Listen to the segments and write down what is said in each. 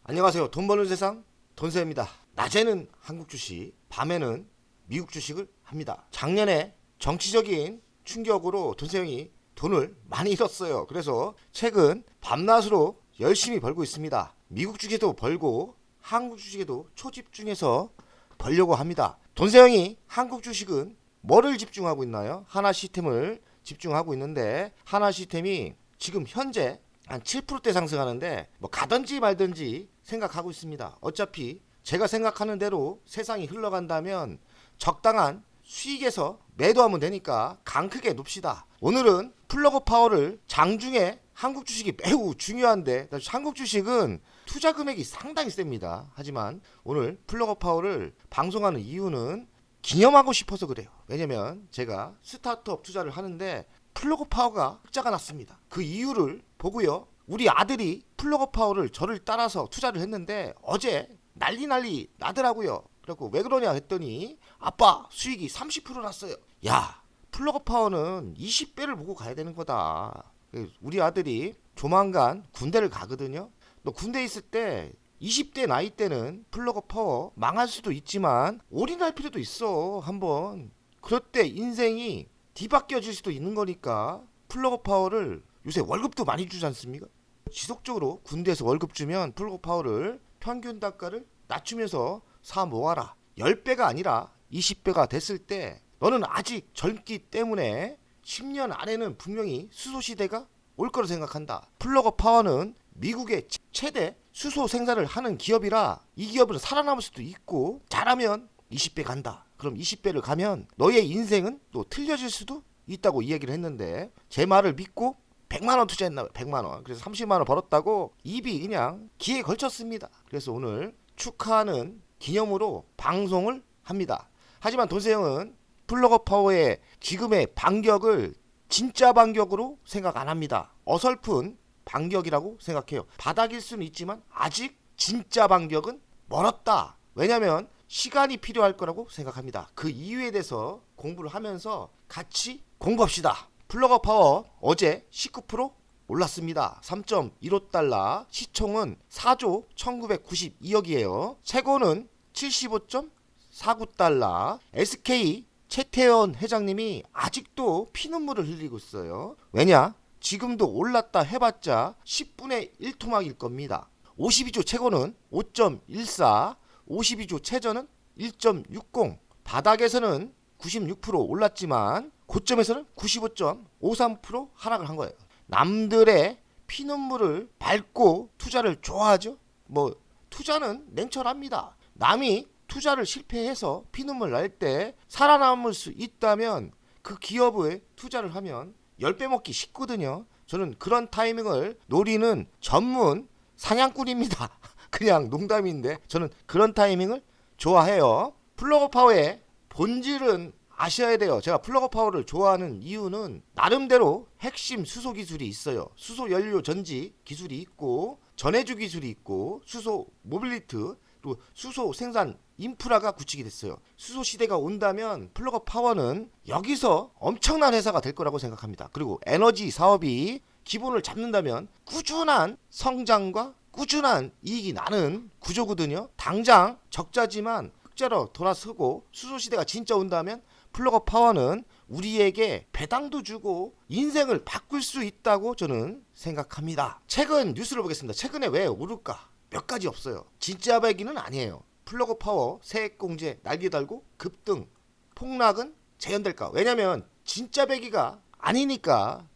안녕하세요. 돈 버는 세상 돈세입니다. 낮에는 한국 주식, 밤에는 미국 주식을 합니다. 작년에 정치적인 충격으로 돈세 형이 돈을 많이 잃었어요. 그래서 최근 밤낮으로 열심히 벌고 있습니다. 미국 주식에도 벌고 한국 주식에도 초집중해서 벌려고 합니다. 돈세 형이 한국 주식은 뭐를 집중하고 있나요? 하나 시스템을 집중하고 있는데 하나 시스템이 지금 현재 한 7%대 상승하는데 뭐 가든지 말든지 생각하고 있습니다. 어차피 제가 생각하는 대로 세상이 흘러간다면 적당한 수익에서 매도하면 되니까 강 크게 놉시다. 오늘은 플러그 파워를 장중에 한국 주식이 매우 중요한데 한국 주식은 투자 금액이 상당히 셉니다. 하지만 오늘 플러그 파워를 방송하는 이유는 기념하고 싶어서 그래요. 왜냐면 제가 스타트업 투자를 하는데 플러그 파워가 흑자가 났습니다. 그 이유를 보고요. 우리 아들이 플러그 파워를 저를 따라서 투자를 했는데 어제 난리 나더라고요. 그래갖고 왜 그러냐 했더니 아빠 수익이 30% 났어요. 야, 플러그 파워는 20배를 보고 가야 되는 거다. 우리 아들이 조만간 군대를 가거든요. 너 군대 있을 때 20대 나이 때는 플러그 파워 망할 수도 있지만 올인할 필요도 있어. 한번 그럴 때 인생이 뒤바뀌어질 수도 있는 거니까 플러그 파워를 요새 월급도 많이 주지 않습니까? 지속적으로 군대에서 월급 주면 플러그 파워를 평균 단가를 낮추면서 사 모아라. 10배가 아니라 20배가 됐을 때 너는 아직 젊기 때문에 10년 안에는 분명히 수소시대가 올 거라 생각한다. 플러그 파워는 미국의 최대 수소 생산을 하는 기업이라 이 기업은 살아남을 수도 있고 잘하면 20배 간다. 그럼 20배를 가면 너의 인생은 또 틀려질 수도 있다고 이야기를 했는데 제 말을 믿고 100만원 투자했나 봐요. 100만원. 그래서 30만원 벌었다고 입이 그냥 귀에 걸쳤습니다. 그래서 오늘 축하하는 기념으로 방송을 합니다. 하지만 돈세형은 플러그 파워의 지금의 반격을 진짜 반격으로 생각 안 합니다. 어설픈 반격이라고 생각해요. 바닥일 수는 있지만 아직 진짜 반격은 멀었다. 왜냐면 시간이 필요할 거라고 생각합니다. 그 이유에 대해서 공부를 하면서 같이 공부합시다. 플러그 파워 어제 19% 올랐습니다. 3.15달러. 시총은 4조 1992억이에요. 최고는 75.49달러. SK 최태원 회장님이 아직도 피눈물을 흘리고 있어요. 왜냐? 지금도 올랐다 해봤자 10분의 1토막일 겁니다. 52조 최고는 5.14, 52조 최저는 1.60. 바닥에서는 96% 올랐지만 고점에서는 95.53% 하락을 한 거예요. 남들의 피눈물을 밟고 투자를 좋아하죠. 뭐 투자는 냉철합니다. 남이 투자를 실패해서 피눈물 날 때 살아남을 수 있다면 그 기업에 투자를 하면 10배 먹기 쉽거든요. 저는 그런 타이밍을 노리는 전문 사냥꾼입니다. 그냥 농담인데 저는 그런 타이밍을 좋아해요. 플러그 파워의 본질은 아셔야 돼요. 제가 플러그 파워를 좋아하는 이유는 나름대로 핵심 수소 기술이 있어요. 수소 연료 전지 기술이 있고 전해주 기술이 있고 수소 모빌리티 그리고 수소 생산 인프라가 구축이 됐어요. 수소 시대가 온다면 플러그 파워는 여기서 엄청난 회사가 될 거라고 생각합니다. 그리고 에너지 사업이 기본을 잡는다면 꾸준한 성장과 꾸준한 이익이 나는 구조거든요. 당장 적자지만 흑자로 돌아서고 수소 시대가 진짜 온다면 플러그 파워는 우리에게 배당도 주고 인생을 바꿀 수 있다고 저는 생각합니다. 최근 뉴스를 보겠습니다. 최근에 왜 오를까? 몇 가지 없어요. 진짜 배기는 아니에요. 플러그 파워 세액공제 날개 달고 급등 폭락은 재현될까? 왜냐면 진짜 배기가 아니니까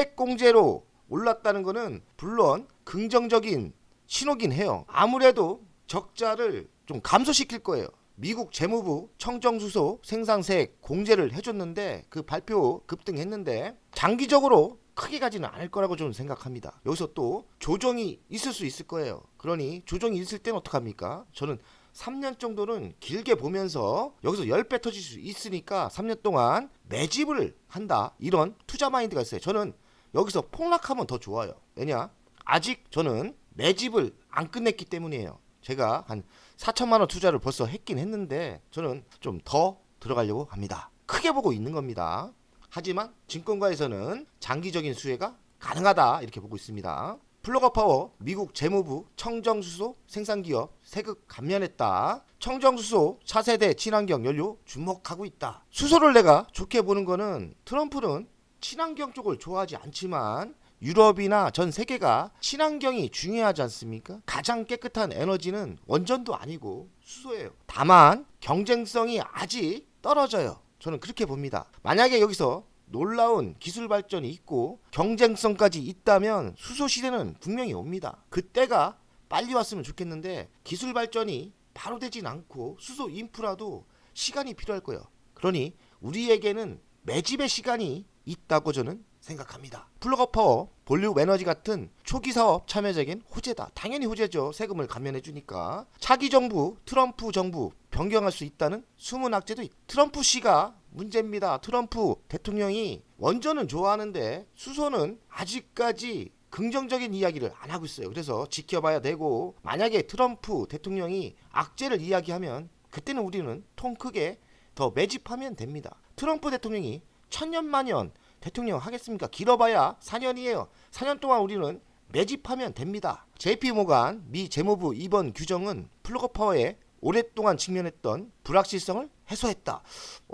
세액공제로 올랐다는 거는 물론 긍정적인 신호긴 해요. 아무래도 적자를 좀 감소시킬 거예요. 미국 재무부 청정수소 생산세액 공제를 해줬는데 그 발표 급등했는데 장기적으로 크게 가지는 않을 거라고 저는 생각합니다. 여기서 또 조정이 있을 수 있을 거예요. 그러니 조정이 있을 때는 어떡합니까? 저는 3년 정도는 길게 보면서 여기서 10배 터질 수 있으니까 3년 동안 매집을 한다. 이런 투자 마인드가 있어요. 저는 여기서 폭락하면 더 좋아요. 왜냐? 아직 저는 매집을 안 끝냈기 때문이에요. 제가 한 4천만 원 투자를 벌써 했긴 했는데 저는 좀 더 들어가려고 합니다. 크게 보고 있는 겁니다. 하지만 증권가에서는 장기적인 수혜가 가능하다 이렇게 보고 있습니다. 플러그파워 미국 재무부 청정수소 생산기업 세극 감면했다. 청정수소 차세대 친환경 연료 주목하고 있다. 수소를 내가 좋게 보는 거는 트럼프는 친환경 쪽을 좋아하지 않지만 유럽이나 전 세계가 친환경이 중요하지 않습니까? 가장 깨끗한 에너지는 원전도 아니고 수소예요. 다만 경쟁성이 아직 떨어져요. 저는 그렇게 봅니다. 만약에 여기서 놀라운 기술 발전이 있고 경쟁성까지 있다면 수소 시대는 분명히 옵니다. 그때가 빨리 왔으면 좋겠는데 기술 발전이 바로 되진 않고 수소 인프라도 시간이 필요할 거예요. 그러니 우리에게는 매집의 시간이 있다고 저는 생각합니다. 플러그파워, 볼륨 에너지 같은 초기 사업 참여자에겐 호재다. 당연히 호재죠. 세금을 감면해 주니까. 차기 정부, 트럼프 정부 변경할 수 있다는 숨은 악재도 트럼프 씨가 문제입니다. 트럼프 대통령이 원전은 좋아하는데 수소는 아직까지 긍정적인 이야기를 안 하고 있어요. 그래서 지켜봐야 되고 만약에 트럼프 대통령이 악재를 이야기하면 그때는 우리는 통 크게 더 매집하면 됩니다. 트럼프 대통령이 천년만년 대통령 하겠습니까? 길어봐야 4년이에요. 4년 동안 우리는 매집하면 됩니다. JP모간 미 재무부 이번 규정은 플러그파워에 오랫동안 직면했던 불확실성을 해소했다.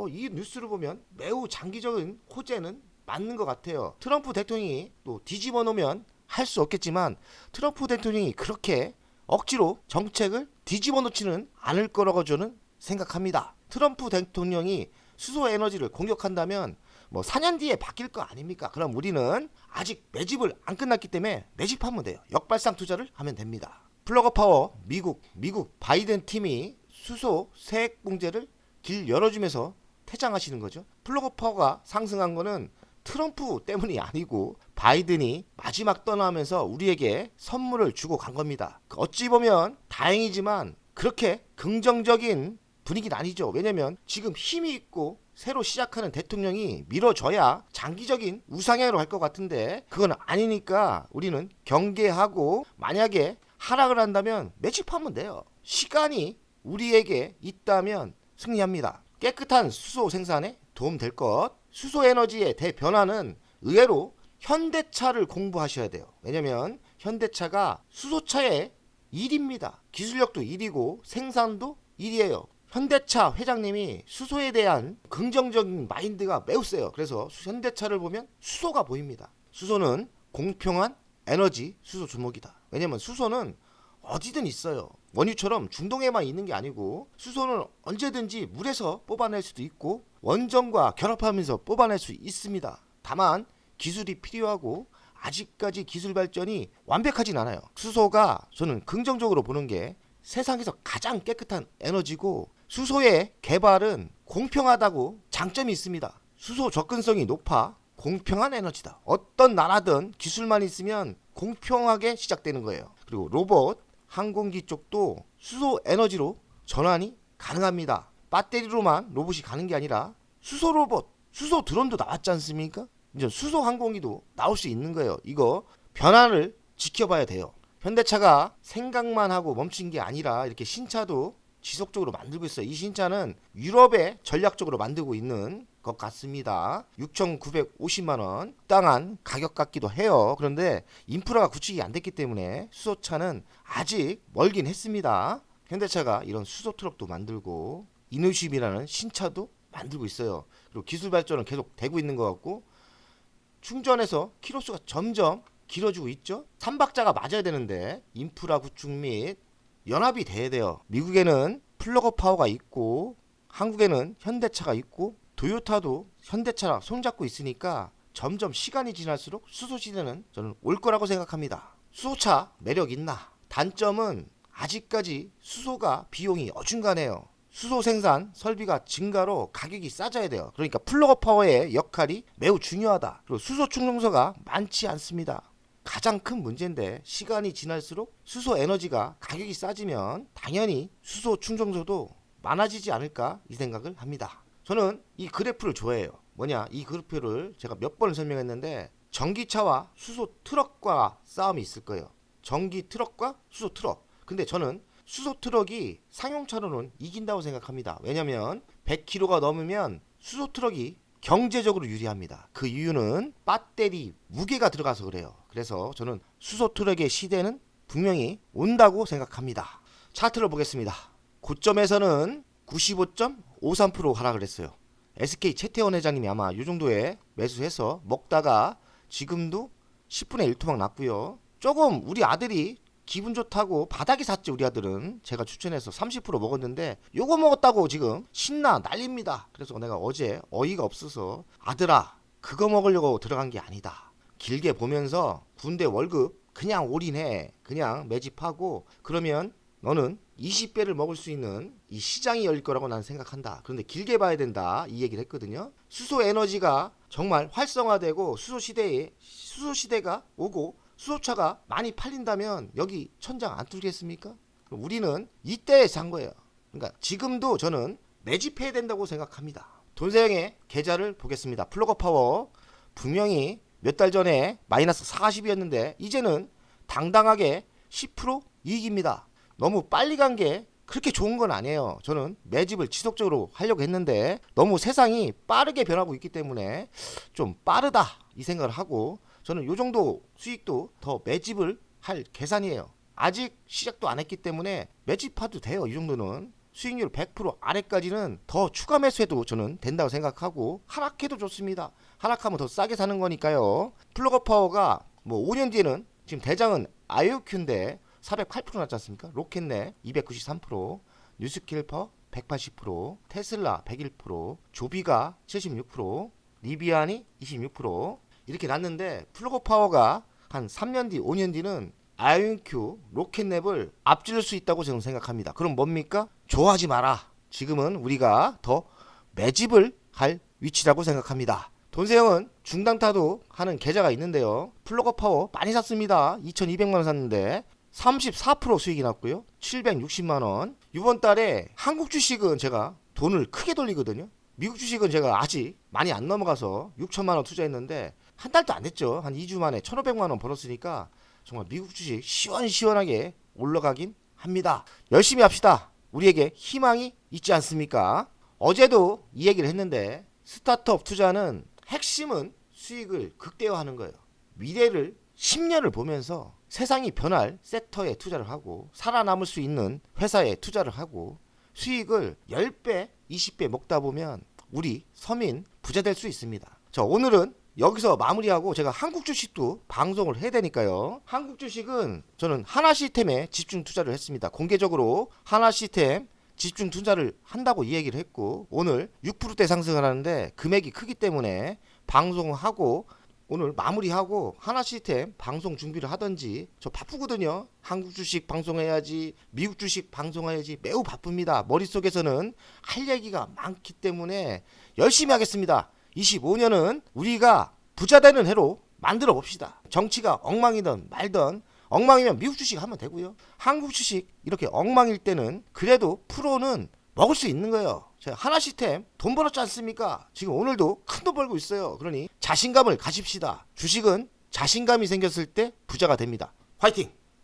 이 뉴스를 보면 매우 장기적인 호재는 맞는 것 같아요. 트럼프 대통령이 또 뒤집어 놓으면 할 수 없겠지만 트럼프 대통령이 그렇게 억지로 정책을 뒤집어 놓지는 않을 거라고 저는 생각합니다. 트럼프 대통령이 수소 에너지를 공격한다면 4년 뒤에 바뀔 거 아닙니까? 그럼 우리는 아직 매집을 안 끝났기 때문에 매집하면 돼요. 역발상 투자를 하면 됩니다. 플러그파워 미국 바이든 팀이 수소 세액 공제를 길 열어주면서 퇴장하시는 거죠. 플러그파워가 상승한 거는 트럼프 때문이 아니고 바이든이 마지막 떠나면서 우리에게 선물을 주고 간 겁니다. 어찌 보면 다행이지만 그렇게 긍정적인 분위기는 아니죠. 왜냐면 지금 힘이 있고 새로 시작하는 대통령이 밀어줘야 장기적인 우상향으로 갈 것 같은데 그건 아니니까 우리는 경계하고 만약에 하락을 한다면 매집하면 돼요. 시간이 우리에게 있다면 승리합니다. 깨끗한 수소 생산에 도움될 것. 수소 에너지의 대변화는 의외로 현대차를 공부하셔야 돼요. 왜냐면 현대차가 수소차의 1위입니다. 기술력도 1위고 생산도 1위예요. 현대차 회장님이 수소에 대한 긍정적인 마인드가 매우 세요. 그래서 현대차를 보면 수소가 보입니다. 수소는 공평한 에너지 수소 주목이다. 왜냐면 수소는 어디든 있어요. 원유처럼 중동에만 있는 게 아니고 수소는 언제든지 물에서 뽑아낼 수도 있고 원전과 결합하면서 뽑아낼 수 있습니다. 다만 기술이 필요하고 아직까지 기술 발전이 완벽하진 않아요. 수소가 저는 긍정적으로 보는 게 세상에서 가장 깨끗한 에너지고 수소의 개발은 공평하다고 장점이 있습니다. 수소 접근성이 높아 공평한 에너지다. 어떤 나라든 기술만 있으면 공평하게 시작되는 거예요. 그리고 로봇, 항공기 쪽도 수소 에너지로 전환이 가능합니다. 배터리로만 로봇이 가는 게 아니라 수소 로봇, 수소 드론도 나왔지 않습니까? 이제 수소 항공기도 나올 수 있는 거예요. 이거 변화를 지켜봐야 돼요. 현대차가 생각만 하고 멈춘 게 아니라 이렇게 신차도 지속적으로 만들고 있어요. 이 신차는 유럽에 전략적으로 만들고 있는 것 같습니다. 6,950만원 적당한 가격 같기도 해요. 그런데 인프라가 구축이 안 됐기 때문에 수소차는 아직 멀긴 했습니다. 현대차가 이런 수소 트럭도 만들고 이노십이라는 신차도 만들고 있어요. 그리고 기술 발전은 계속 되고 있는 것 같고 충전해서 키로수가 점점 길어지고 있죠. 3박자가 맞아야 되는데 인프라 구축 및 연합이 돼야 돼요. 미국에는 플러그파워가 있고 한국에는 현대차가 있고 도요타도 현대차랑 손잡고 있으니까 점점 시간이 지날수록 수소 시대는 저는 올 거라고 생각합니다. 수소차 매력 있나? 단점은 아직까지 수소가 비용이 어중간해요. 수소 생산 설비가 증가로 가격이 싸져야 돼요. 그러니까 플러그파워의 역할이 매우 중요하다. 그리고 수소 충전소가 많지 않습니다. 가장 큰 문제인데 시간이 지날수록 수소 에너지가 가격이 싸지면 당연히 수소 충전소도 많아지지 않을까 이 생각을 합니다. 저는 이 그래프를 좋아해요. 뭐냐, 이 그래프를 제가 몇 번을 설명했는데 전기차와 수소 트럭과 싸움이 있을 거예요. 전기 트럭과 수소 트럭. 근데 저는 수소 트럭이 상용차로는 이긴다고 생각합니다. 왜냐면 100km가 넘으면 수소 트럭이 경제적으로 유리합니다. 그 이유는 배터리 무게가 들어가서 그래요. 그래서 저는 수소 트럭의 시대는 분명히 온다고 생각합니다. 차트를 보겠습니다. 고점에서는 95.53% 하락을 했어요. SK 최태원 회장님이 아마 이 정도에 매수해서 먹다가 지금도 10분의 1 토막 났고요. 조금 우리 아들이 기분 좋다고 바닥에 샀지. 우리 아들은 제가 추천해서 30% 먹었는데 요거 먹었다고 지금 신나 난립니다. 그래서 내가 어제 어이가 없어서 아들아 그거 먹으려고 들어간 게 아니다. 길게 보면서 군대 월급 그냥 올인해. 그냥 매집하고 그러면 너는 20배를 먹을 수 있는 이 시장이 열릴 거라고 나는 생각한다. 그런데 길게 봐야 된다. 이 얘기를 했거든요. 수소 에너지가 정말 활성화되고 수소 시대가 오고 수소차가 많이 팔린다면 여기 천장 안 뚫겠습니까? 우리는 이때에 산 거예요. 그러니까 지금도 저는 매집해야 된다고 생각합니다. 돈세영의 계좌를 보겠습니다. 플러그파워 분명히 몇 달 전에 마이너스 40이었는데 이제는 당당하게 10% 이익입니다. 너무 빨리 간 게 그렇게 좋은 건 아니에요. 저는 매집을 지속적으로 하려고 했는데 너무 세상이 빠르게 변하고 있기 때문에 좀 빠르다 이 생각을 하고 저는 요 정도 수익도 더 매집을 할 계산이에요. 아직 시작도 안 했기 때문에 매집해도 돼요. 이 정도는 수익률 100% 아래까지는 더 추가 매수해도 저는 된다고 생각하고 하락해도 좋습니다. 하락하면 더 싸게 사는 거니까요. 플러그파워가 뭐 5년 뒤에는 지금 대장은 IOQ인데 408% 났지 않습니까? 로켓넷 293%, 뉴스킬퍼 180%, 테슬라 101%, 조비가 76%, 리비안이 26% 이렇게 났는데 플러그파워가 한 3년 뒤, 5년 뒤는 IOQ, 로켓넷을 앞질 수 있다고 저는 생각합니다. 그럼 뭡니까? 좋아하지 마라. 지금은 우리가 더 매집을 할 위치라고 생각합니다. 돈세영은 중단타도 하는 계좌가 있는데요. 플러그파워 많이 샀습니다. 2200만원 샀는데 34% 수익이 났고요. 760만원. 이번 달에 한국 주식은 제가 돈을 크게 돌리거든요. 미국 주식은 제가 아직 많이 안 넘어가서 6천만원 투자했는데 한 달도 안 됐죠. 한 2주 만에 1500만원 벌었으니까 정말 미국 주식 시원시원하게 올라가긴 합니다. 열심히 합시다. 우리에게 희망이 있지 않습니까? 어제도 이 얘기를 했는데 스타트업 투자는 핵심은 수익을 극대화하는 거예요. 미래를 10년을 보면서 세상이 변할 섹터에 투자를 하고 살아남을 수 있는 회사에 투자를 하고 수익을 10배, 20배 먹다 보면 우리 서민 부자 될 수 있습니다. 자, 오늘은 여기서 마무리하고 제가 한국 주식도 방송을 해야 되니까요. 한국 주식은 저는 하나시스템에 집중 투자를 했습니다. 공개적으로 하나시스템 집중 투자를 한다고 이 얘기를 했고 오늘 6%대 상승을 하는데 금액이 크기 때문에 방송하고 오늘 마무리하고 하나시스템 방송 준비를 하든지 저 바쁘거든요. 한국 주식 방송해야지 미국 주식 방송해야지 매우 바쁩니다. 머릿속에서는 할 얘기가 많기 때문에 열심히 하겠습니다. 25년은 우리가 부자 되는 해로 만들어 봅시다. 정치가 엉망이든 말든 엉망이면 미국 주식 하면 되고요. 한국 주식 이렇게 엉망일 때는 그래도 프로는 먹을 수 있는 거예요. 제가 하나시스템 돈 벌었지 않습니까? 지금 오늘도 큰 돈 벌고 있어요. 그러니 자신감을 가집시다. 주식은 자신감이 생겼을 때 부자가 됩니다. 화이팅!